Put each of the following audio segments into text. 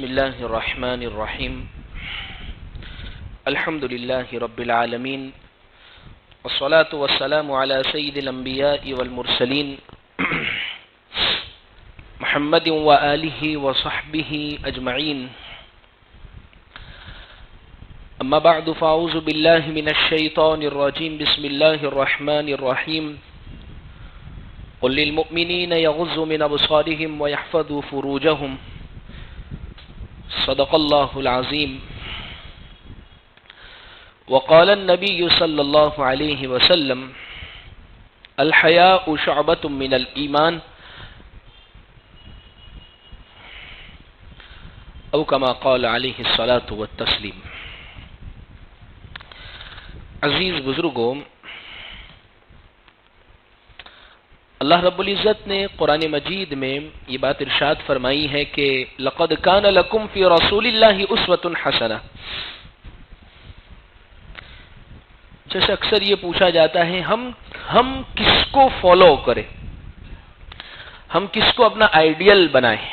الله الرحمن الرحيم الحمد لله رب العالمين والصلاة والسلام على سيد الأنبياء والمرسلين محمد وآله وصحبه أجمعين أما بعد فأعوذ بالله من الشيطان الرجيم بسم الله الرحمن الرحيم قل للمؤمنين يغضوا من أبصارهم ويحفظوا فروجهم صدق الله العظيم وقال النبي صلى الله عليه وسلم الحياء شعبة من الإيمان أو كما قال عليه الصلاة والتسليم. عزیز بزرگوں، اللہ رب العزت نے قرآن مجید میں یہ بات ارشاد فرمائی ہے کہ لقد کان لکم فی رسول اللہ اسوۃ حسنہ. جیسے اکثر یہ پوچھا جاتا ہے ہم کس کو فالو کریں، ہم کس کو اپنا آئیڈیل بنائیں،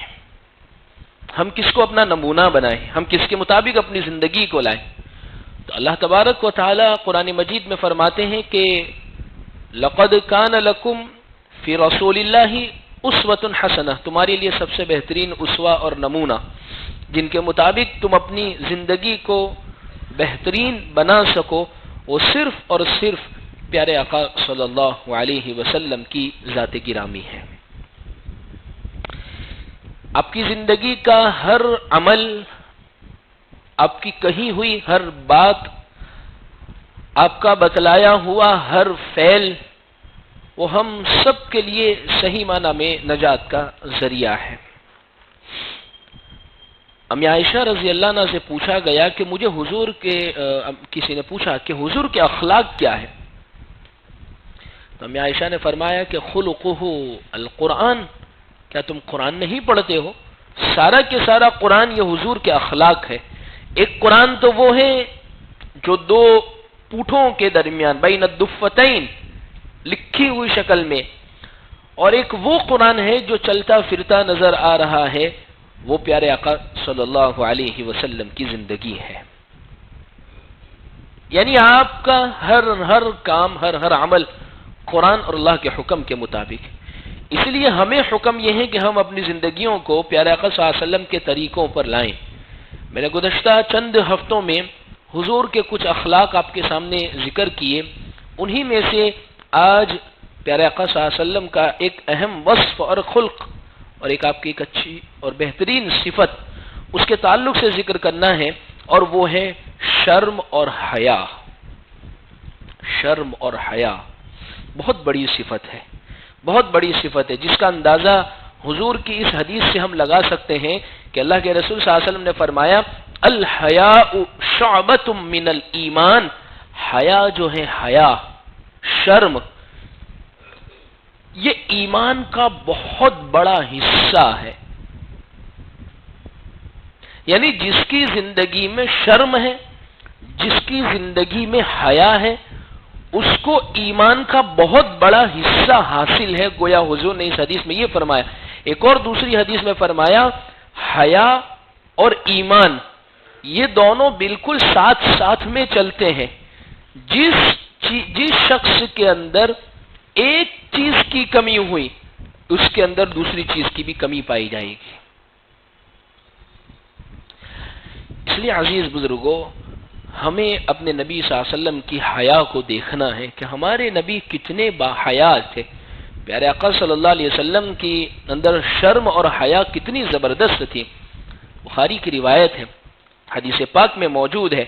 ہم کس کو اپنا نمونہ بنائیں، ہم کس کے مطابق اپنی زندگی کو لائیں. تو اللہ تبارک و تعالی قرآن مجید میں فرماتے ہیں کہ لقد کان لکم فی رسول اللہ اسوۃ حسنہ، تمہارے لیے سب سے بہترین اسوہ اور نمونہ جن کے مطابق تم اپنی زندگی کو بہترین بنا سکو، وہ صرف اور صرف پیارے آقا صلی اللہ علیہ وسلم کی ذات گرامی ہے. آپ کی زندگی کا ہر عمل، آپ کی کہی ہوئی ہر بات، آپ کا بتلایا ہوا ہر فعل، وہ ہم سب کے لیے صحیح معنی میں نجات کا ذریعہ ہے. امی عائشہ رضی اللہ عنہ سے پوچھا گیا کہ مجھے حضور کے کسی نے پوچھا کہ حضور کے اخلاق کیا ہے، تو امی عائشہ نے فرمایا کہ خلقہ القرآن، کیا تم قرآن نہیں پڑھتے ہو؟ سارا کے سارا قرآن یہ حضور کے اخلاق ہے. ایک قرآن تو وہ ہے جو دو پوٹھوں کے درمیان بین الدفتین لکھی ہوئی شکل میں، اور ایک وہ قرآن ہے جو چلتا پھرتا نظر آ رہا ہے، وہ پیارے آقا صلی اللہ علیہ وسلم کی زندگی ہے. یعنی آپ کا ہر کام، ہر عمل قرآن اور اللہ کے حکم کے مطابق. اس لیے ہمیں حکم یہ ہے کہ ہم اپنی زندگیوں کو پیارے آقا صلی اللہ علیہ وسلم کے طریقوں پر لائیں. میں نے گزشتہ چند ہفتوں میں حضور کے کچھ اخلاق آپ کے سامنے ذکر کیے، انہی میں سے آج پیارے آقا صلی اللہ علیہ وسلم کا ایک اہم وصف اور خلق اور ایک آپ کی ایک اچھی اور بہترین صفت اس کے تعلق سے ذکر کرنا ہے، اور وہ ہے شرم اور حیا. شرم اور حیا بہت بڑی صفت ہے، بہت بڑی صفت ہے، جس کا اندازہ حضور کی اس حدیث سے ہم لگا سکتے ہیں کہ اللہ کے رسول صلی اللہ علیہ وسلم نے فرمایا الحیاء شعبۃ من الایمان. حیا جو ہے، حیا، شرم، یہ ایمان کا بہت بڑا حصہ ہے. یعنی جس کی زندگی میں شرم ہے، جس کی زندگی میں حیا ہے، اس کو ایمان کا بہت بڑا حصہ حاصل ہے. گویا حضور نے اس حدیث میں یہ فرمایا. ایک اور دوسری حدیث میں فرمایا حیا اور ایمان یہ دونوں بالکل ساتھ ساتھ میں چلتے ہیں. جس شخص کے اندر ایک چیز کی کمی ہوئی، اس کے اندر دوسری چیز کی بھی کمی پائی جائے گی. اس لیے عزیز بزرگوں، ہمیں اپنے نبی صلی اللہ علیہ وسلم کی حیا کو دیکھنا ہے کہ ہمارے نبی کتنے باحیا تھے. پیارے آقا صلی اللہ علیہ وسلم کی اندر شرم اور حیا کتنی زبردست تھی. بخاری کی روایت ہے، حدیث پاک میں موجود ہے،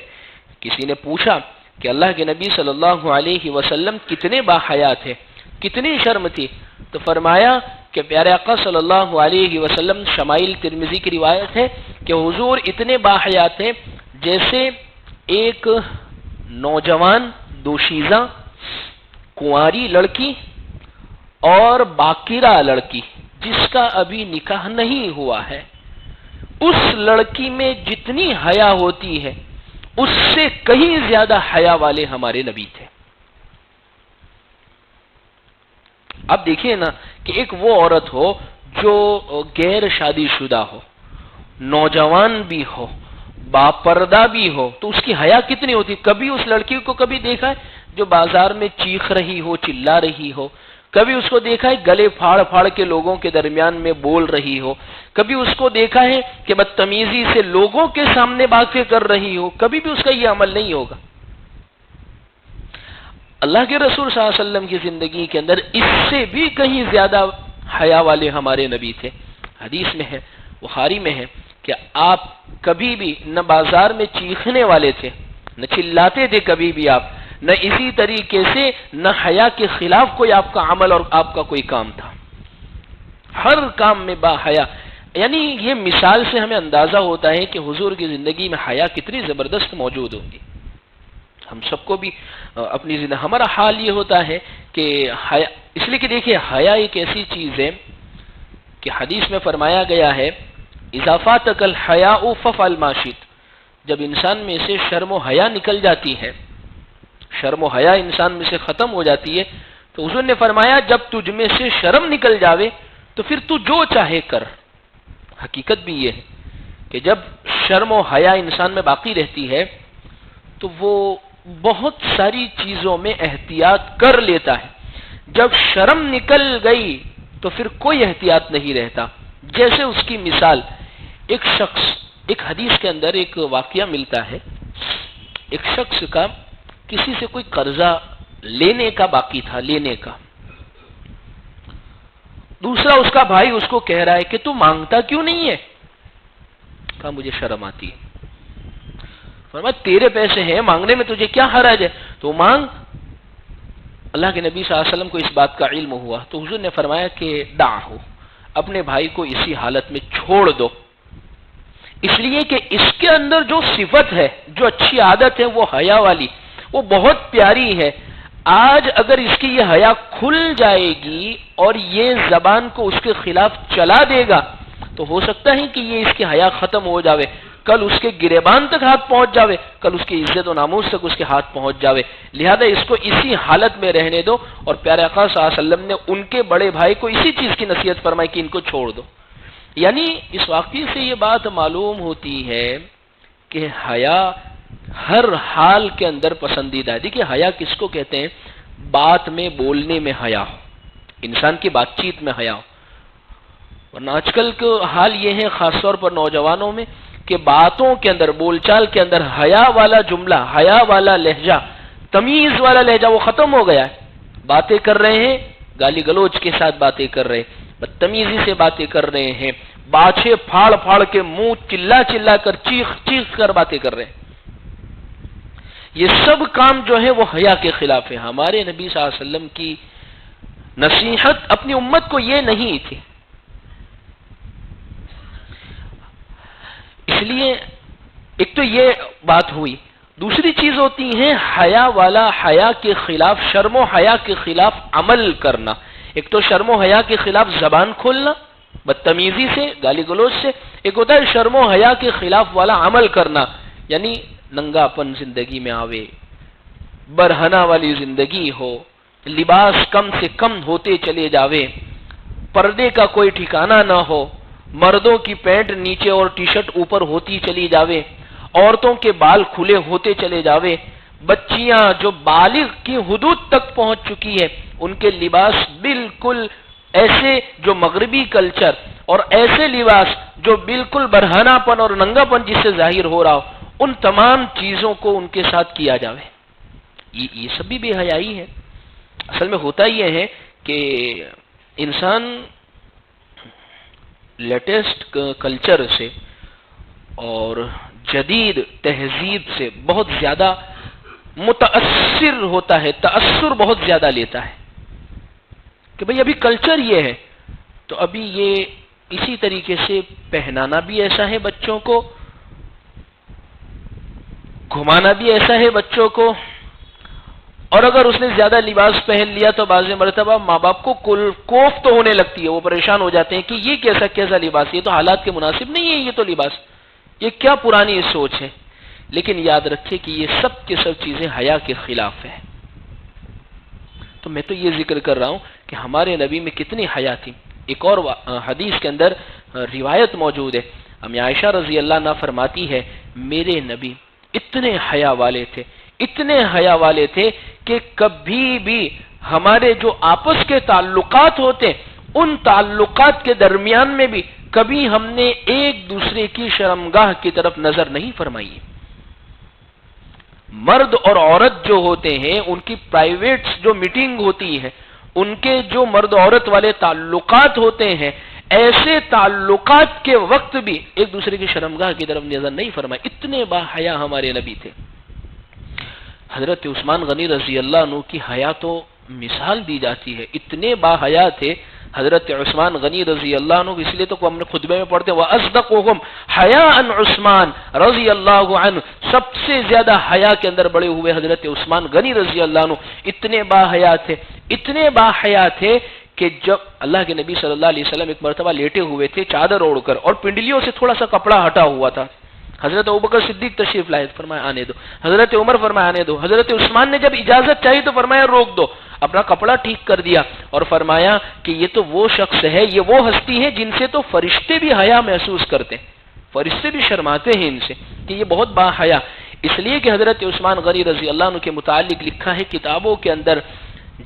کسی نے پوچھا کہ اللہ کے نبی صلی اللہ علیہ وسلم کتنے باحیا تھے، کتنی شرم تھی؟ تو فرمایا کہ پیارے آقا صلی اللہ علیہ وسلم، شمائل ترمذی کی روایت ہے کہ حضور اتنے باحیا تھے جیسے ایک نوجوان دوشیزہ کنواری لڑکی اور باکرہ لڑکی جس کا ابھی نکاح نہیں ہوا ہے، اس لڑکی میں جتنی حیا ہوتی ہے اس سے کہیں زیادہ حیا والے ہمارے نبی تھے. اب دیکھیے نا کہ ایک وہ عورت ہو جو غیر شادی شدہ ہو، نوجوان بھی ہو، باپردہ بھی ہو، تو اس کی حیا کتنی ہوتی؟ کبھی اس لڑکی کو کبھی دیکھا ہے جو بازار میں چیخ رہی ہو، چلا رہی ہو؟ کبھی اس کو دیکھا ہے گلے پھاڑ پھاڑ کے لوگوں کے درمیان میں بول رہی ہو؟ کبھی اس کو دیکھا ہے کہ بدتمیزی سے لوگوں کے سامنے باتیں کر رہی ہو؟ کبھی بھی اس کا یہ عمل نہیں ہوگا۔ اللہ کے رسول صلی اللہ علیہ وسلم کی زندگی کے اندر اس سے بھی کہیں زیادہ حیا والے ہمارے نبی تھے۔ حدیث میں ہے، بخاری میں ہے کہ آپ کبھی بھی نہ بازار میں چیخنے والے تھے، نہ چلاتے تھے کبھی بھی آپ، نہ اسی طریقے سے نہ حیا کے خلاف کوئی آپ کا عمل اور آپ کا کوئی کام تھا، ہر کام میں با حیا۔ یعنی یہ مثال سے ہمیں اندازہ ہوتا ہے کہ حضور کی زندگی میں حیا کتنی زبردست موجود ہوگی۔ ہم سب کو بھی اپنی زندگی، ہمارا حال یہ ہوتا ہے کہ حیا، اس لیے کہ دیکھیے حیا ایک ایسی چیز ہے کہ حدیث میں فرمایا گیا ہے اضافاتک الحیاء ففعل ما شئت، جب انسان میں سے شرم و حیا نکل جاتی ہے، شرم و حیا انسان میں سے ختم ہو جاتی ہے، تو حضور نے فرمایا جب تجھ میں سے شرم نکل جاوے تو پھر تو جو چاہے کر۔ حقیقت بھی یہ ہے کہ جب شرم و حیا انسان میں باقی رہتی ہے تو وہ بہت ساری چیزوں میں احتیاط کر لیتا ہے، جب شرم نکل گئی تو پھر کوئی احتیاط نہیں رہتا۔ جیسے اس کی مثال، ایک شخص، ایک حدیث کے اندر ایک واقعہ ملتا ہے، ایک شخص کا کسی سے کوئی قرضہ لینے کا باقی تھا، لینے کا۔ دوسرا اس کا بھائی اس کو کہہ رہا ہے کہ تو مانگتا کیوں نہیں ہے؟ کہا مجھے شرم آتی ہے۔ فرمایا تیرے پیسے ہیں، مانگنے میں تجھے کیا حرج ہے، تو مانگ۔ اللہ کے نبی صلی اللہ علیہ وسلم کو اس بات کا علم ہوا تو حضور نے فرمایا کہ دعہو، اپنے بھائی کو اسی حالت میں چھوڑ دو، اس لیے کہ اس کے اندر جو صفت ہے، جو اچھی عادت ہے وہ حیا والی، وہ بہت پیاری ہے۔ آج اگر اس کی یہ حیا کھل جائے گی اور یہ زبان کو اس کے خلاف چلا دے گا تو ہو سکتا ہے کہ یہ اس کی حیا ختم ہو جاوے، کل اس کے گریبان تک ہاتھ پہنچ جاوے، کل اس کی عزت و ناموس تک اس کے ہاتھ پہنچ جاوے۔ لہذا اس کو اسی حالت میں رہنے دو، اور پیارے آقا صلی اللہ علیہ وسلم نے ان کے بڑے بھائی کو اسی چیز کی نصیحت فرمائی کہ ان کو چھوڑ دو۔ یعنی اس واقعے سے یہ بات معلوم ہوتی ہے کہ حیا ہر حال کے اندر پسندیدہ ہے۔ دیکھیے حیا کس کو کہتے ہیں؟ بات میں، بولنے میں حیا ہو، انسان کی بات چیت میں حیا ہو۔ ورنہ آج کل کا حال یہ ہے خاص طور پر نوجوانوں میں کہ باتوں کے اندر، بول چال کے اندر حیا والا جملہ، حیا والا لہجہ، تمیز والا لہجہ وہ ختم ہو گیا ہے۔ باتیں کر رہے ہیں گالی گلوچ کے ساتھ، باتیں کر رہے ہیں بدتمیزی سے، باتیں کر رہے ہیں باچھے پھاڑ پھاڑ کے، منہ چلا چلا کر، چیخ چیخ کر باتیں کر رہے ہیں۔ یہ سب کام جو ہے وہ حیا کے خلاف ہے۔ ہمارے نبی صلی اللہ علیہ وسلم کی نصیحت اپنی امت کو یہ نہیں تھی۔ اس لیے ایک تو یہ بات ہوئی، دوسری چیز ہوتی ہے حیا والا، حیا کے خلاف، شرم و حیا کے خلاف عمل کرنا۔ ایک تو شرم و حیا کے خلاف زبان کھولنا بدتمیزی سے، گالی گلوچ سے، ایک ہوتا ہے شرم و حیا کے خلاف والا عمل کرنا، یعنی ننگا پن زندگی میں آوے، برہنہ والی زندگی ہو، لباس کم سے کم ہوتے چلے جاوے، پردے کا کوئی ٹھکانہ نہ ہو، مردوں کی پینٹ نیچے اور ٹی شرٹ اوپر ہوتی چلی جاوے، عورتوں کے بال کھلے ہوتے چلے جاوے، بچیاں جو بالغ کی حدود تک پہنچ چکی ہے ان کے لباس بالکل ایسے جو مغربی کلچر، اور ایسے لباس جو بالکل برہنہ پن اور ننگا پن جس سے ظاہر ہو رہا ہو، ان تمام چیزوں کو ان کے ساتھ کیا جاوے، یہ سب بھی بے حیائی ہے۔ اصل میں ہوتا یہ ہے کہ انسان لیٹسٹ کلچر سے اور جدید تہذیب سے بہت زیادہ متاثر ہوتا ہے، تاثر بہت زیادہ لیتا ہے کہ بھئی ابھی کلچر یہ ہے تو ابھی یہ اسی طریقے سے پہنانا بھی ایسا ہے بچوں کو، گھمانا بھی ایسا ہے بچوں کو، اور اگر اس نے زیادہ لباس پہن لیا تو بعض مرتبہ ماں باپ کو کوفت تو ہونے لگتی ہے، وہ پریشان ہو جاتے ہیں کہ یہ کیسا لباس، یہ تو حالات کے مناسب نہیں ہے، یہ تو لباس، یہ کیا پرانی سوچ ہے۔ لیکن یاد رکھیں کہ یہ سب کے سب چیزیں حیا کے خلاف ہیں۔ تو میں تو یہ ذکر کر رہا ہوں کہ ہمارے نبی میں کتنی حیا تھی۔ ایک اور حدیث کے اندر روایت موجود ہے، امی عائشہ رضی اللہ عنہا فرماتی ہے میرے نبی اتنے حیا والے تھے، اتنے حیا والے تھے کہ کبھی بھی ہمارے جو آپس کے تعلقات ہوتے ان تعلقات کے درمیان میں بھی کبھی ہم نے ایک دوسرے کی شرمگاہ کی طرف نظر نہیں فرمائی۔ مرد اور عورت جو ہوتے ہیں ان کی پرائیویٹ جو میٹنگ ہوتی ہے، ان کے جو مرد عورت والے تعلقات ہوتے ہیں، ایسے تعلقات کے وقت بھی ایک دوسرے کی شرمگاہ کی طرف نظر نہیں فرمائی۔ اتنے با حیا ہمارے نبی تھے۔ حضرت عثمان غنی رضی اللہ عنہ کی حیا تو مثال دی جاتی ہے، اتنے با حیا تھے حضرت عثمان غنی رضی اللہ عنہ، اس لیے تو ہم نے خطبے میں پڑھتے ہیں وَأَصْدَقُهُمْ حَيَاءً عثمان رضی اللہ عنہ، سب سے زیادہ حیا کے اندر بڑے ہوئے حضرت عثمان غنی رضی اللہ عنہ اتنے با حیا تھے، اتنے با حیا تھے کہ جب اللہ کے نبی صلی اللہ علیہ وسلم ایک مرتبہ لیٹے ہوئے تھے چادر اوڑھ کر اور پنڈلیوں سے تھوڑا سا کپڑا ہٹا ہوا تھا، حضرت ابوبکر صدیق تشریف لائے، فرمایا آنے دو، حضرت عمر فرمایا آنے دو، حضرت عثمان نے جب اجازت چاہی تو فرمایا روک دو، اپنا کپڑا ٹھیک کر دیا اور فرمایا کہ یہ تو وہ شخص ہے، یہ وہ ہستی ہے جن سے تو فرشتے بھی حیا محسوس کرتے ہیں، فرشتے بھی شرماتے ہیں ان سے، کہ یہ بہت با حیا، اس لیے کہ حضرت عثمان غنی رضی اللہ عنہ کے متعلق لکھا ہے کتابوں کے اندر،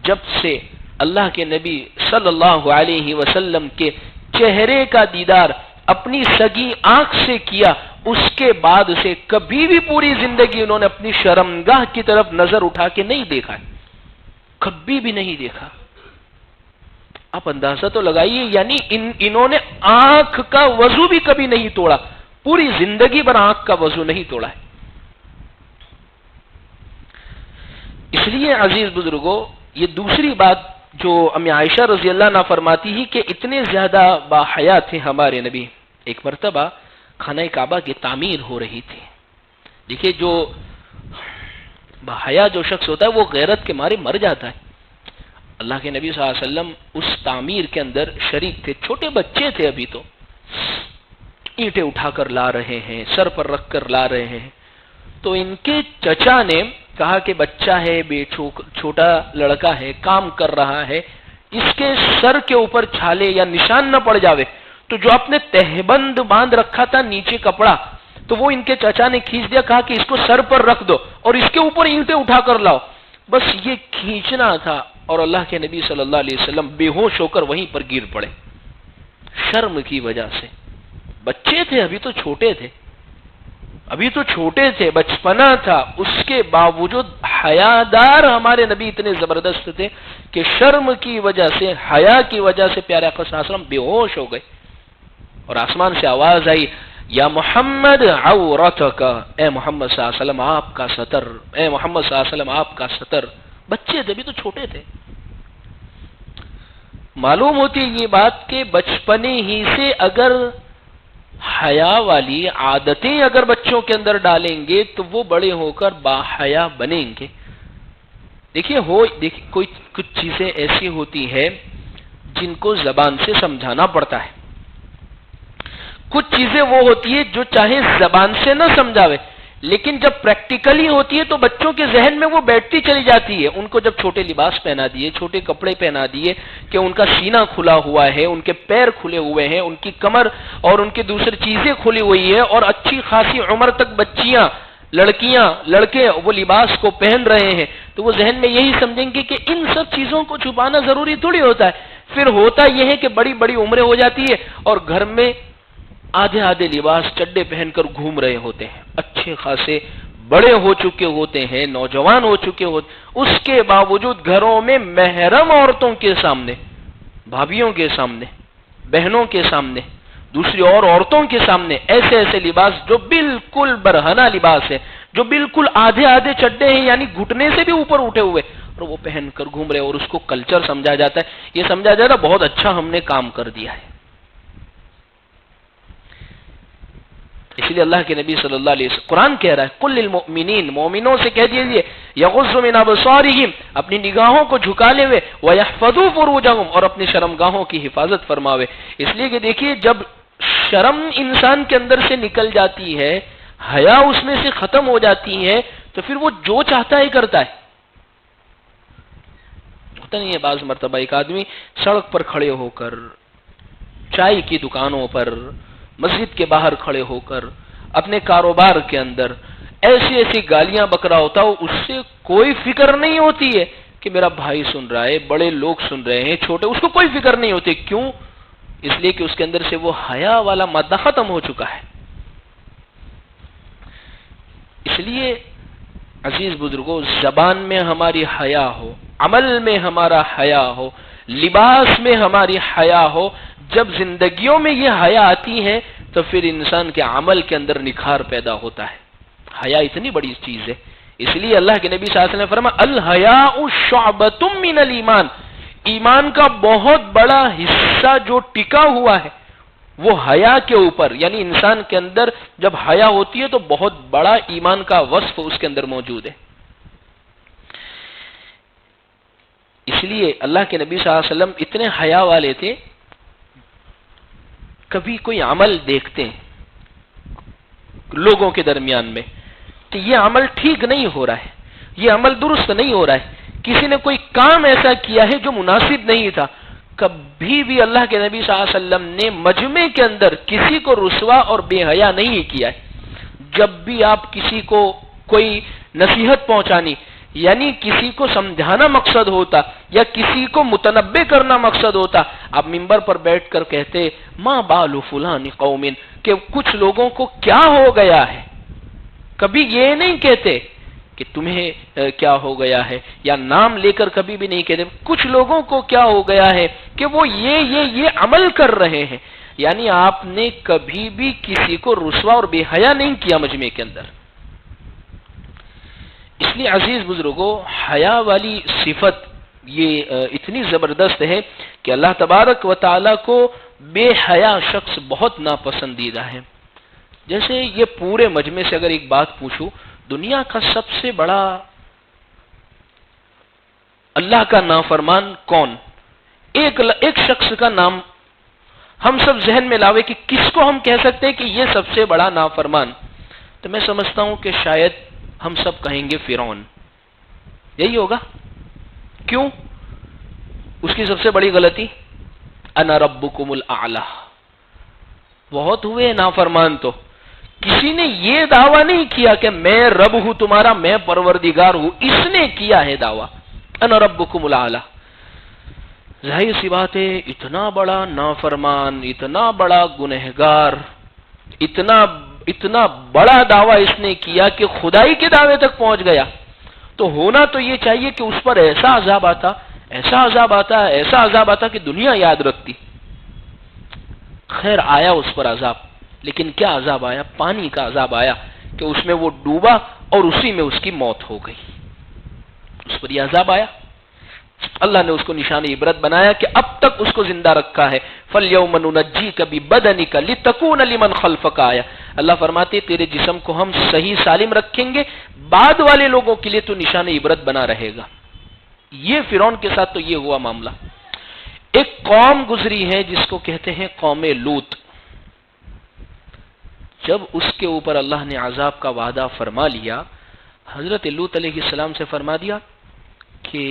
جب سے اللہ کے نبی صلی اللہ علیہ وسلم کے چہرے کا دیدار اپنی سگی آنکھ سے کیا، اس کے بعد سے کبھی بھی پوری زندگی انہوں نے اپنی شرمگاہ کی طرف نظر اٹھا کے نہیں دیکھا ہے، کبھی بھی نہیں دیکھا۔ آپ اندازہ تو لگائیے، یعنی انہوں نے آنکھ کا وضو بھی کبھی نہیں توڑا، پوری زندگی بھر آنکھ کا وضو نہیں توڑا ہے۔ اس لیے عزیز بزرگوں، یہ دوسری بات جو امی عائشہ رضی اللہ عنہا فرماتی ہی کہ اتنے زیادہ باحیا تھے ہمارے نبی۔ ایک مرتبہ خانہ کعبہ کی تعمیر ہو رہی تھی، دیکھیے جو باحیا جو شخص ہوتا ہے وہ غیرت کے مارے مر جاتا ہے۔ اللہ کے نبی صلی اللہ علیہ وسلم اس تعمیر کے اندر شریک تھے، چھوٹے بچے تھے ابھی تو، اینٹیں اٹھا کر لا رہے ہیں، سر پر رکھ کر لا رہے ہیں، تو ان کے چچا نے کہا کہ بچہ ہے، چھوٹا لڑکا ہے، کام کر رہا ہے، اس کے سر کے اوپر چھالے یا نشان نہ پڑ جاوے، تو جو آپ نے تہبند باندھ رکھا تھا نیچے کپڑا، تو وہ ان کے چچا نے کھینچ دیا، کہا کہ اس کو سر پر رکھ دو اور اس کے اوپر اینٹیں اٹھا کر لاؤ، بس یہ کھینچنا تھا اور اللہ کے نبی صلی اللہ علیہ وسلم بے ہوش ہو کر وہیں پر گر پڑے، شرم کی وجہ سے۔ بچے تھے، ابھی تو چھوٹے تھے، بچپنا تھا، اس کے باوجود حیادار ہمارے نبی اتنے زبردست تھے کہ شرم کی وجہ سے، حیا کی وجہ سے پیارے آقا صلی اللہ علیہ وسلم بے ہوش ہو گئے، اور آسمان سے آواز آئی یا محمد عورتک، اے محمد صلی اللہ علیہ وسلم آپ کا ستر، اے محمد صلی اللہ علیہ وسلم آپ کا ستر۔ بچے تھے، ابھی تو چھوٹے تھے۔ معلوم ہوتی یہ بات کہ بچپنے ہی سے اگر حیا والی عادتیں اگر بچوں کے اندر ڈالیں گے تو وہ بڑے ہو کر باحیا بنیں گے۔ دیکھیے کچھ چیزیں ایسی ہوتی ہیں جن کو زبان سے سمجھانا پڑتا ہے، کچھ چیزیں وہ ہوتی ہے جو چاہے زبان سے نہ سمجھاوے لیکن جب پریکٹیکلی ہوتی ہے تو بچوں کے ذہن میں وہ بیٹھتی چلی جاتی ہے۔ ان کو جب چھوٹے لباس پہنا دیے، چھوٹے کپڑے پہنا دیے کہ ان کا سینہ کھلا ہوا ہے، ان کے پیر کھلے ہوئے ہیں، ان کی کمر اور ان کی دوسری چیزیں کھلی ہوئی ہے، اور اچھی خاصی عمر تک بچیاں، لڑکیاں، لڑکے وہ لباس کو پہن رہے ہیں، تو وہ ذہن میں یہی سمجھیں گے کہ ان سب چیزوں کو چھپانا ضروری تھوڑی ہوتا ہے۔ پھر ہوتا یہ ہے کہ بڑی بڑی عمریں ہو جاتی ہے اور گھر میں آدھے لباس چڈے پہن کر گھوم رہے ہوتے ہیں، اچھے خاصے بڑے ہو چکے ہوتے ہیں، نوجوان ہو چکے ہوتے، اس کے باوجود گھروں میں محرم عورتوں کے سامنے، بھابھیوں کے سامنے، بہنوں کے سامنے، دوسری اور عورتوں کے سامنے ایسے لباس جو بالکل برہنہ لباس ہے، جو بالکل آدھے چڈے ہیں، یعنی گھٹنے سے بھی اوپر اٹھے ہوئے، اور وہ پہن کر گھوم رہے، اور اس کو کلچر سمجھا جاتا ہے، یہ سمجھا جاتا ہے بہت اچھا ہم نے کام کر دیا ہے۔ اس لیے اللہ کے نبی صلی اللہ علیہ وسلم قرآن کہہ رہا ہے قل للمؤمنین، مومنوں سے کہہ دیجئے یغضوا من ابصارہم، اپنی نگاہوں کو جھکا لے ہوئے، ویحفظوا فروجہم، اور اپنی شرمگاہوں کی حفاظت فرماوے۔ اس لیے کہ دیکھیے جب شرم انسان کے اندر سے نکل جاتی ہے، حیا اس میں سے ختم ہو جاتی ہے، تو پھر وہ جو چاہتا ہے کرتا ہے۔ ہوتا نہیں ہے بعض مرتبہ ایک آدمی سڑک پر کھڑے ہو کر، چائے کی دکانوں پر، مسجد کے باہر کھڑے ہو کر اپنے کاروبار کے اندر ایسی ایسی گالیاں بک رہا ہوتا ہو، اس سے کوئی فکر نہیں ہوتی ہے کہ میرا بھائی سن رہا ہے، بڑے لوگ سن رہے ہیں، چھوٹے، اس کو کوئی فکر نہیں ہوتی. کیوں؟ اس لیے کہ اس کے اندر سے وہ حیا والا مادہ ختم ہو چکا ہے. اس لیے عزیز بزرگوں، زبان میں ہماری حیا ہو، عمل میں ہمارا حیا ہو، لباس میں ہماری حیا ہو. جب زندگیوں میں یہ حیا آتی ہے تو پھر انسان کے عمل کے اندر نکھار پیدا ہوتا ہے. حیا اتنی بڑی چیز ہے. اس لیے اللہ کے نبی صلی اللہ علیہ وسلم نے فرمایا الحیاء شعبۃ من الایمان، ایمان کا بہت بڑا حصہ جو ٹکا ہوا ہے وہ حیا کے اوپر، یعنی انسان کے اندر جب حیا ہوتی ہے تو بہت بڑا ایمان کا وصف اس کے اندر موجود ہے. اس لیے اللہ کے نبی صلی اللہ علیہ وسلم اتنے حیا والے تھے، کبھی کوئی عمل دیکھتے ہیں لوگوں کے درمیان میں کہ یہ عمل ٹھیک نہیں ہو رہا ہے، یہ عمل درست نہیں ہو رہا ہے، کسی نے کوئی کام ایسا کیا ہے جو مناسب نہیں تھا، کبھی بھی اللہ کے نبی صلی اللہ علیہ وسلم نے مجمع کے اندر کسی کو رسوا اور بے حیا نہیں کیا ہے. جب بھی آپ کسی کو کوئی نصیحت پہنچانی، یعنی کسی کو سمجھانا مقصد ہوتا یا کسی کو متنبہ کرنا مقصد ہوتا، آپ منبر پر بیٹھ کر کہتے ما بال فلان قوم، کہ کچھ لوگوں کو کیا ہو گیا ہے. کبھی یہ نہیں کہتے کہ تمہیں کیا ہو گیا ہے، یا نام لے کر کبھی بھی نہیں کہتے کچھ لوگوں کو کیا ہو گیا ہے کہ وہ یہ عمل کر رہے ہیں. یعنی آپ نے کبھی بھی کسی کو رسوا اور بے حیا نہیں کیا مجمع کے اندر. اس لیے عزیز بزرگوں، حیا والی صفت یہ اتنی زبردست ہے کہ اللہ تبارک و تعالی کو بے حیا شخص بہت ناپسندیدہ ہے. جیسے یہ پورے مجمع سے اگر ایک بات پوچھوں، دنیا کا سب سے بڑا اللہ کا نافرمان کون؟ ایک شخص کا نام ہم سب ذہن میں لاوے کہ کس کو ہم کہہ سکتے ہیں کہ یہ سب سے بڑا نافرمان، تو میں سمجھتا ہوں کہ شاید ہم سب کہیں گے فرعون. یہی ہوگا. کیوں؟ اس کی سب سے بڑی غلطی انا ربکم الاعلی. بہت ہوئے نافرمان، تو کسی نے یہ دعویٰ نہیں کیا کہ میں رب ہوں تمہارا، میں پروردگار ہوں. اس نے کیا ہے دعویٰ انا ربکم الاعلی. ظاہر سی بات ہے اتنا بڑا نافرمان، اتنا بڑا گنہگار، اتنا بڑا دعویٰ اس نے کیا کہ خدائی کے دعوے تک پہنچ گیا. تو ہونا تو یہ چاہیے کہ اس پر ایسا عذاب آتا کہ دنیا یاد رکھتی. خیر آیا اس پر عذاب، لیکن کیا عذاب آیا؟ پانی کا عذاب آیا کہ اس میں وہ ڈوبا اور اسی میں اس کی موت ہو گئی. اس پر یہ عذاب آیا. اللہ نے اس کو نشان عبرت بنایا کہ اب تک اس کو زندہ رکھا ہے. فَالْيَوْمَ نُنَجِّيكَ بِبَدَنِكَ لِتَكُونَ لِمَنْ خَلْفَكَ آیا. اللہ فرماتے تیرے جسم کو ہم صحیح سالم رکھیں گے، بعد والے لوگوں کے لیے تو نشان عبرت بنا رہے گا. یہ فرعون کے ساتھ تو یہ ہوا معاملہ. ایک قوم گزری ہے جس کو کہتے ہیں قوم لوط. جب اس کے اوپر اللہ نے عذاب کا وعدہ فرما لیا، حضرت لوط علیہ السلام سے فرما دیا کہ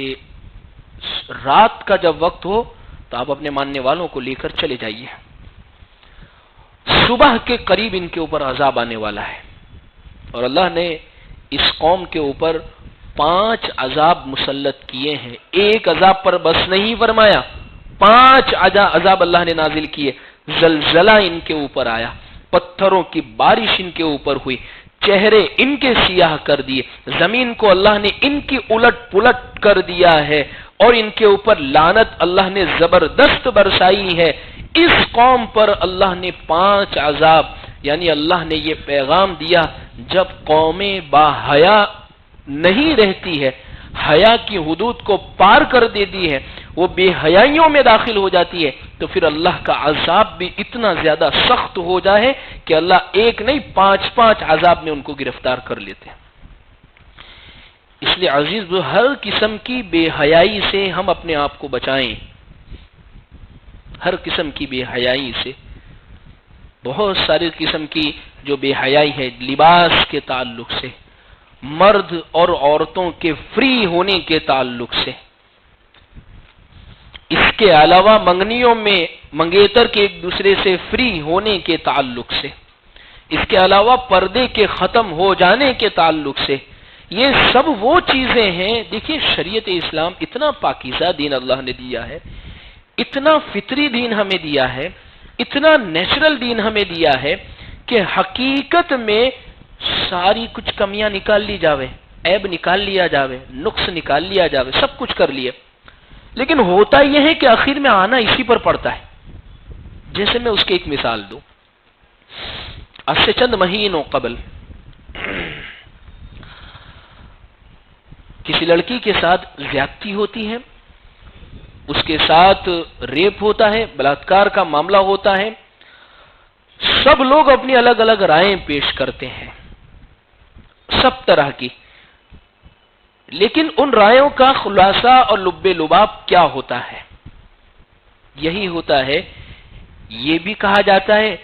رات کا جب وقت ہو تو آپ اپنے ماننے والوں کو لے کر چلے جائیے، صبح کے قریب ان کے اوپر عذاب آنے والا ہے. اور اللہ نے اس قوم کے اوپر 5 عذاب مسلط کیے ہیں. ایک عذاب پر بس نہیں فرمایا، 5 عذاب اللہ نے نازل کیے. زلزلہ ان کے اوپر آیا، پتھروں کی بارش ان کے اوپر ہوئی، چہرے ان کے سیاہ کر دیے، زمین کو اللہ نے ان کی الٹ پلٹ کر دیا ہے، اور ان کے اوپر لعنت اللہ نے زبردست برسائی ہے. اس قوم پر اللہ نے 5 عذاب، یعنی اللہ نے یہ پیغام دیا جب قومیں با حیا نہیں رہتی ہے، حیا کی حدود کو پار کر دیتی ہے، وہ بے حیائیوں میں داخل ہو جاتی ہے، تو پھر اللہ کا عذاب بھی اتنا زیادہ سخت ہو جائے کہ اللہ ایک نہیں 5 عذاب میں ان کو گرفتار کر لیتے ہیں. اس لیے عزیز ہر قسم کی بے حیائی سے ہم اپنے آپ کو بچائیں. ہر قسم کی بے حیائی سے. بہت ساری قسم کی جو بے حیائی ہے لباس کے تعلق سے، مرد اور عورتوں کے فری ہونے کے تعلق سے، اس کے علاوہ منگیتر کے ایک دوسرے سے فری ہونے کے تعلق سے، اس کے علاوہ پردے کے ختم ہو جانے کے تعلق سے، یہ سب وہ چیزیں ہیں۔ دیکھیے شریعت اسلام اتنا پاکیزہ دین اللہ نے دیا ہے، اتنا فطری دین ہمیں دیا ہے، اتنا نیچرل دین ہمیں دیا ہے کہ حقیقت میں ساری کچھ کمیاں نکال لی جاوے، عیب نکال لیا جاوے، نقص نکال لیا جاوے، سب کچھ کر لیے، لیکن ہوتا یہ ہے کہ آخر میں آنا اسی پر پڑتا ہے۔ جیسے میں اس کی ایک مثال دوں، آج سے چند مہینوں قبل کسی لڑکی کے ساتھ زیادتی ہوتی ہے، اس کے ساتھ ریپ ہوتا ہے، بلاತ್ಕಾರ کا معاملہ ہوتا ہے، سب لوگ اپنی الگ الگ رائیں پیش کرتے ہیں، سب طرح کی، لیکن ان رائوں کا خلاصہ اور لب لباب کیا ہوتا ہے؟ یہی ہوتا ہے، یہ بھی کہا جاتا ہے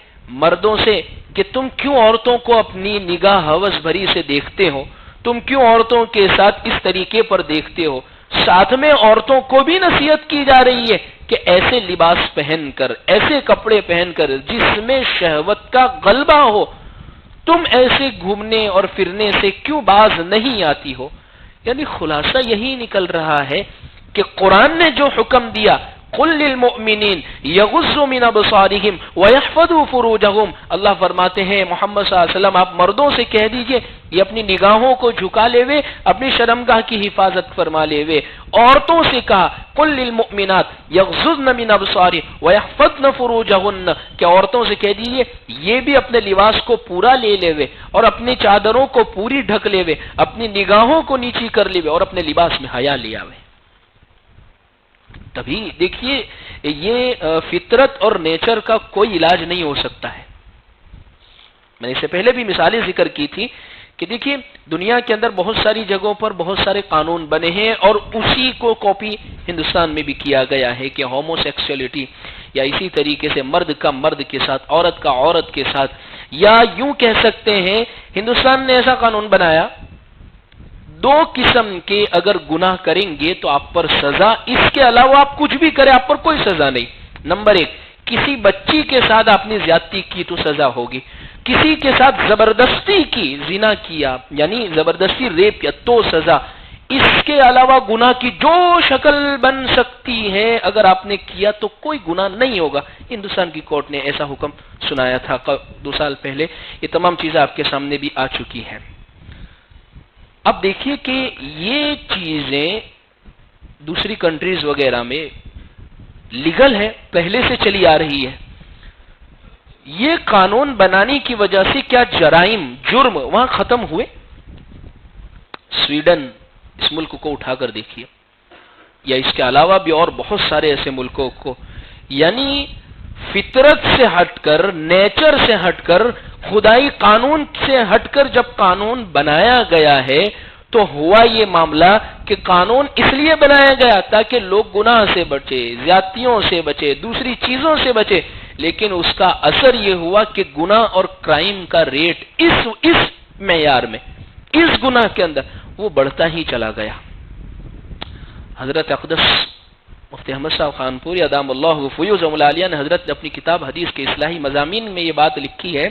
مردوں سے کہ تم کیوں عورتوں کو اپنی نگاہ ہوس بھری سے دیکھتے ہو، تم کیوں عورتوں کے ساتھ اس طریقے پر دیکھتے ہو؟ ساتھ میں عورتوں کو بھی نصیحت کی جا رہی ہے کہ ایسے لباس پہن کر، ایسے کپڑے پہن کر جس میں شہوت کا غلبہ ہو، تم ایسے گھومنے اور پھرنے سے کیوں باز نہیں آتی ہو؟ یعنی خلاصہ یہی نکل رہا ہے کہ قرآن نے جو حکم دیا، قل للمؤمنین یغضوا من ابصارہم ویحفظوا فروجہم، اللہ فرماتے ہیں محمد صلی اللہ علیہ وسلم آپ مردوں سے کہہ دیجئے یہ اپنی نگاہوں کو جھکا لے وے، اپنی شرمگاہ کی حفاظت فرما لے وے۔ عورتوں سے کہا قل للمؤمنات یغضضن من ابصارہن ویحفظن فروجہن، کہ عورتوں سے کہہ دیجئے یہ بھی اپنے لباس کو پورا لے لے وے اور اپنی چادروں کو پوری ڈھک لے وے، اپنی نگاہوں کو نیچی کر لے وے اور اپنے لباس میں حیا لے آوے۔ تبھی دیکھیے یہ فطرت اور نیچر کا کوئی علاج نہیں ہو سکتا ہے۔ میں نے اس سے پہلے بھی مثالیں ذکر کی تھی کہ دیکھیے دنیا کے اندر بہت ساری جگہوں پر بہت سارے قانون بنے ہیں اور اسی کو کاپی ہندوستان میں بھی کیا گیا ہے کہ ہومو سیکسولیٹی یا اسی طریقے سے مرد کا مرد کے ساتھ، عورت کا عورت کے ساتھ، یا یوں کہہ سکتے ہیں ہندوستان نے ایسا قانون بنایا دو قسم کے اگر گناہ کریں گے تو آپ پر سزا، اس کے علاوہ آپ کچھ بھی کریں آپ پر کوئی سزا نہیں۔ نمبر ایک، کسی بچی کے ساتھ آپ نے زیادتی کی تو سزا ہوگی، کسی کے ساتھ زبردستی کی، زنا کیا یعنی زبردستی ریپ کیا تو سزا، اس کے علاوہ گناہ کی جو شکل بن سکتی ہے اگر آپ نے کیا تو کوئی گناہ نہیں ہوگا۔ ہندوستان کی کورٹ نے ایسا حکم سنایا تھا 2 سال پہلے، یہ تمام چیزیں آپ کے سامنے بھی آ چکی ہیں۔ اب دیکھیے کہ یہ چیزیں دوسری کنٹریز وغیرہ میں لیگل ہے، پہلے سے چلی آ رہی ہے۔ یہ قانون بنانے کی وجہ سے کیا جرائم، جرم وہاں ختم ہوئے؟ سویڈن اس ملک کو اٹھا کر دیکھیے، یا اس کے علاوہ بھی اور بہت سارے ایسے ملکوں کو، یعنی فطرت سے ہٹ کر، نیچر سے ہٹ کر، خدائی قانون سے ہٹ کر جب قانون بنایا گیا ہے تو ہوا یہ معاملہ کہ قانون اس لیے بنایا گیا تاکہ لوگ گناہ سے بچے، زیادتیوں سے بچے، دوسری چیزوں سے بچے، لیکن اس کا اثر یہ ہوا کہ گناہ اور کرائم کا ریٹ اس معیار میں، اس گناہ کے اندر وہ بڑھتا ہی چلا گیا۔ حضرت اقدس مفتی احمد صاحب خانپوری ادام اللہ فیوزهم العالیہ نے حضرت نے اپنی کتاب حدیث کے اصلاحی مضامین میں یہ بات لکھی ہے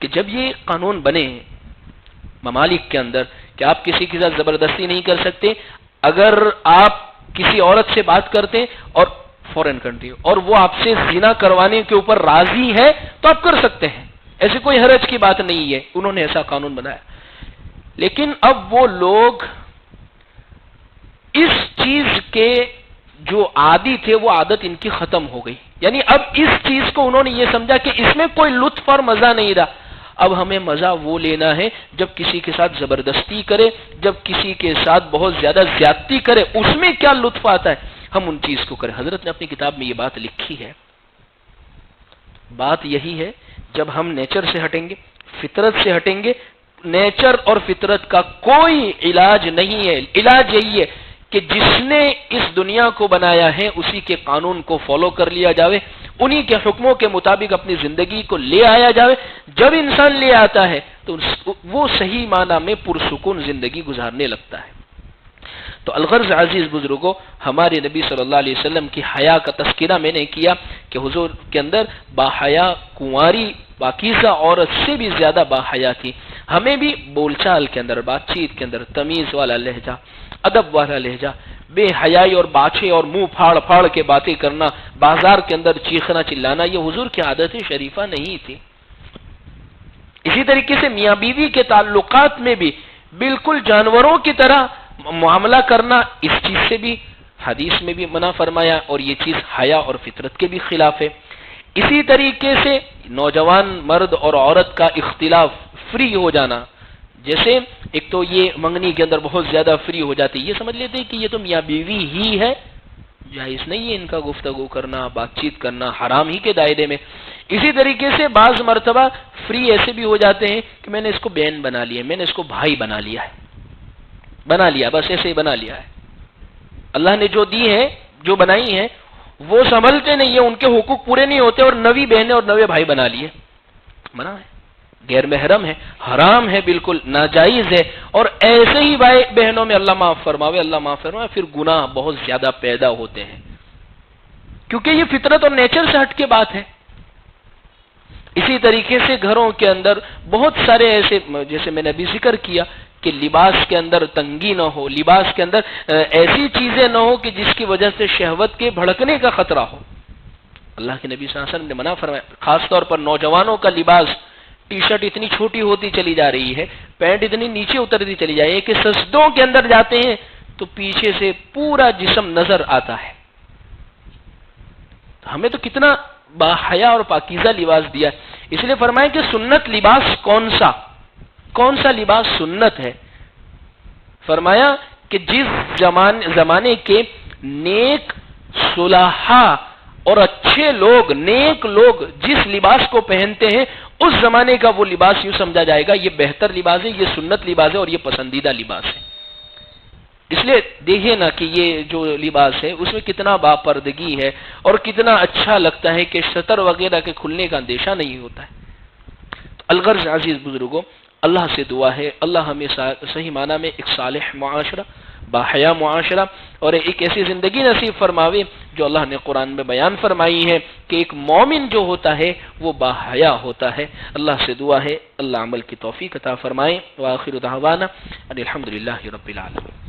کہ جب یہ قانون بنے ممالک کے اندر کہ آپ کسی کے ساتھ زبردستی نہیں کر سکتے، اگر آپ کسی عورت سے بات کرتے اور فورن کنٹری اور وہ آپ سے زنا کروانے کے اوپر راضی ہے تو آپ کر سکتے ہیں، ایسے کوئی حرج کی بات نہیں ہے، انہوں نے ایسا قانون بنایا۔ لیکن اب وہ لوگ اس چیز کے جو عادی تھے وہ عادت ان کی ختم ہو گئی، یعنی اب اس چیز کو انہوں نے یہ سمجھا کہ اس میں کوئی لطف اور مزہ نہیں رہا، اب ہمیں مزہ وہ لینا ہے جب کسی کے ساتھ زبردستی کرے، جب کسی کے ساتھ بہت زیادہ زیادتی کرے، اس میں کیا لطف آتا ہے ہم ان چیز کو کریں۔ حضرت نے اپنی کتاب میں یہ بات لکھی ہے۔ بات یہی ہے جب ہم نیچر سے ہٹیں گے، فطرت سے ہٹیں گے، نیچر اور فطرت کا کوئی علاج نہیں ہے، علاج یہی ہے کہ جس نے اس دنیا کو بنایا ہے اسی کے قانون کو فالو کر لیا جاوے، انہی کے حکموں کے مطابق اپنی زندگی کو لے آیا جاوے۔ جب انسان لے آتا ہے تو وہ صحیح معنی میں پرسکون زندگی گزارنے لگتا ہے۔ تو الغرض عزیز بزرگوں، ہمارے نبی صلی اللہ علیہ وسلم کی حیا کا تذکرہ میں نے کیا کہ حضور کے اندر باحیا کنواری پاکیزہ عورت سے بھی زیادہ باحیا تھی. ہمیں بھی بول چال کے اندر، بات چیت کے اندر تمیز والا لہجہ، ادب والا لہجہ، بے حیائی اور باچھے اور منہ پھاڑ پھاڑ کے باتیں کرنا، بازار کے اندر چیخنا چلانا، یہ حضور کی عادت شریفہ نہیں تھی. اسی طریقے سے میاں بیوی کے تعلقات میں بھی بالکل جانوروں کی طرح معاملہ کرنا، اس چیز سے بھی حدیث میں بھی منع فرمایا، اور یہ چیز حیا اور فطرت کے بھی خلاف ہے. اسی طریقے سے نوجوان مرد اور عورت کا اختلاف، فری ہو جانا، جیسے ایک تو یہ منگنی کے اندر بہت زیادہ فری ہو جاتے، یہ سمجھ لیتے ہیں کہ یہ تو میاں بیوی ہی ہے، جائز نہیں ہے ان کا گفتگو کرنا، بات چیت کرنا، حرام ہی کے دائرے میں. اسی طریقے سے بعض مرتبہ فری ایسے بھی ہو جاتے ہیں کہ میں نے اس کو بہن بنا لیا، میں نے اس کو بھائی بنا لیا ہے، بنا لیا، بس ایسے ہی بنا لیا ہے. اللہ نے جو دی ہے، جو بنائی ہے، وہ سنبھلتے نہیں ہیں، ان کے حقوق پورے نہیں ہوتے، اور نویں بہنیں اور نویں بھائی بنا لیے. منع ہے، غیر محرم ہے، حرام ہے، بالکل ناجائز ہے. اور ایسے ہی بھائی بہنوں میں اللہ معاف فرماوے، اللہ معاف فرماوے، پھر گناہ بہت زیادہ پیدا ہوتے ہیں، کیونکہ یہ فطرت اور نیچر سے ہٹ کے بات ہے. اسی طریقے سے گھروں کے اندر بہت سارے ایسے، جیسے میں نے ابھی ذکر کیا کہ لباس کے اندر تنگی نہ ہو، لباس کے اندر ایسی چیزیں نہ ہو کہ جس کی وجہ سے شہوت کے بھڑکنے کا خطرہ ہو. اللہ کے نبی صلی اللہ علیہ وسلم نے منع فرمایا. خاص طور پر نوجوانوں کا لباس، ٹی شرٹ اتنی چھوٹی ہوتی چلی جا رہی ہے، پینٹ اتنی نیچے اترتی چلی جا رہی ہے کہ سجدوں کے اندر جاتے ہیں تو پیچھے سے پورا جسم نظر آتا ہے. ہمیں تو کتنا باحیا اور پاکیزہ لباس دیا ہے. اس لیے فرمایا کہ سنت لباس کون سا لباس سنت ہے؟ فرمایا کہ جس زمانے کے نیک، صلحاء اور اچھے لوگ، نیک لوگ جس لباس کو پہنتے ہیں، اس زمانے کا وہ لباس یوں سمجھا جائے گا یہ بہتر لباس ہے، یہ سنت لباس ہے، اور یہ پسندیدہ لباس ہے. اس لیے دیکھیے نا کہ یہ جو لباس ہے اس میں کتنا باپردگی ہے، اور کتنا اچھا لگتا ہے کہ شطر وغیرہ کے کھلنے کا اندیشہ نہیں ہوتا ہے. الغرض عزیز بزرگوں، اللہ سے دعا ہے اللہ ہمیں صحیح معنی میں ایک صالح معاشرہ، باحیا معاشرہ، اور ایک ایسی زندگی نصیب فرماوے جو اللہ نے قرآن میں بیان فرمائی ہے کہ ایک مومن جو ہوتا ہے وہ باحیا ہوتا ہے. اللہ سے دعا ہے اللہ عمل کی توفیق عطا فرمائے. وآخر دعوانا ان الحمدللہ رب العالمین.